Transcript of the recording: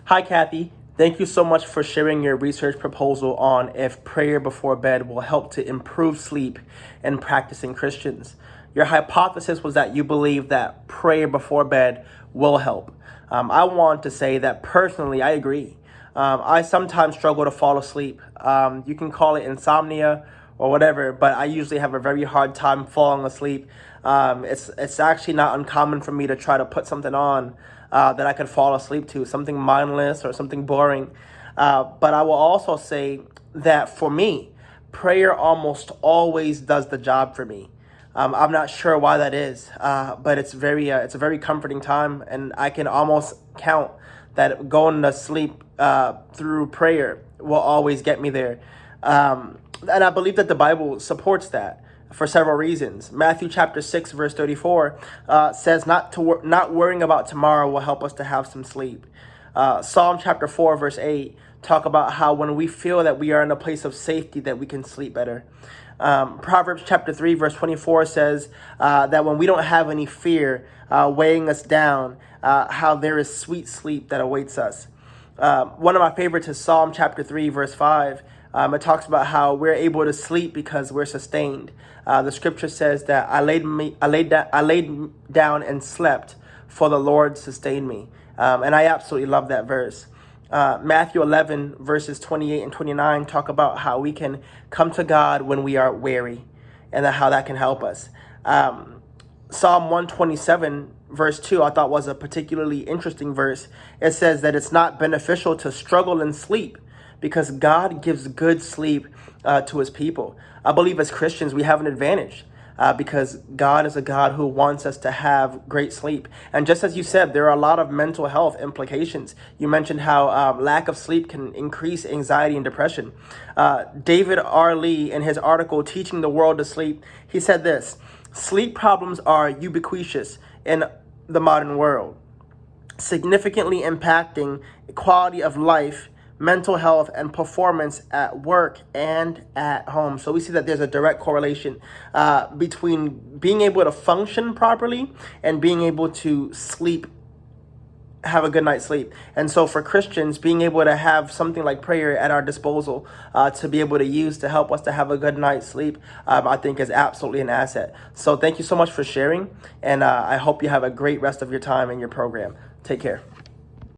Hi, Kathy. Thank you so much for sharing your research proposal on if prayer before bed will help to improve sleep in practicing Christians. Your hypothesis was that you believe that prayer before bed will help. I want to say that personally, I agree. I sometimes struggle to fall asleep. You can call it insomnia or whatever, but I usually have a very hard time falling asleep. It's actually not uncommon for me to try to put something on that I could fall asleep to, something mindless or something boring. But I will also say that for me, prayer almost always does the job for me. I'm not sure why that is, but it's a very comforting time, and I can almost count that going to sleep through prayer will always get me there. And I believe that the Bible supports that for several reasons. Matthew chapter 6, verse 34 says not worrying about tomorrow will help us to have some sleep. Psalm chapter 4, verse 8 talk about how when we feel that we are in a place of safety, that we can sleep better. Proverbs chapter 3, verse 24 says that when we don't have any fear weighing us down, how there is sweet sleep that awaits us. One of my favorites is Psalm chapter 3, verse 5. It talks about how we're able to sleep because we're sustained. The scripture says that I laid down and slept, for the Lord sustained me. And I absolutely love that verse. Matthew 11, verses 28 and 29 talk about how we can come to God when we are weary, and how that can help us. Psalm 127, verse 2, I thought was a particularly interesting verse. It says that it's not beneficial to struggle in sleep, because God gives good sleep to his people. I believe as Christians, we have an advantage because God is a God who wants us to have great sleep. And just as you said, there are a lot of mental health implications. You mentioned how lack of sleep can increase anxiety and depression. David R. Lee, in his article, Teaching the World to Sleep, he said this: sleep problems are ubiquitous in the modern world, significantly impacting quality of life, mental health, and performance at work and at home. So we see that there's a direct correlation between being able to function properly and being able to sleep, have a good night's sleep. And so for Christians, being able to have something like prayer at our disposal to be able to use to help us to have a good night's sleep, I think is absolutely an asset. So thank you so much for sharing, and I hope you have a great rest of your time in your program. Take care.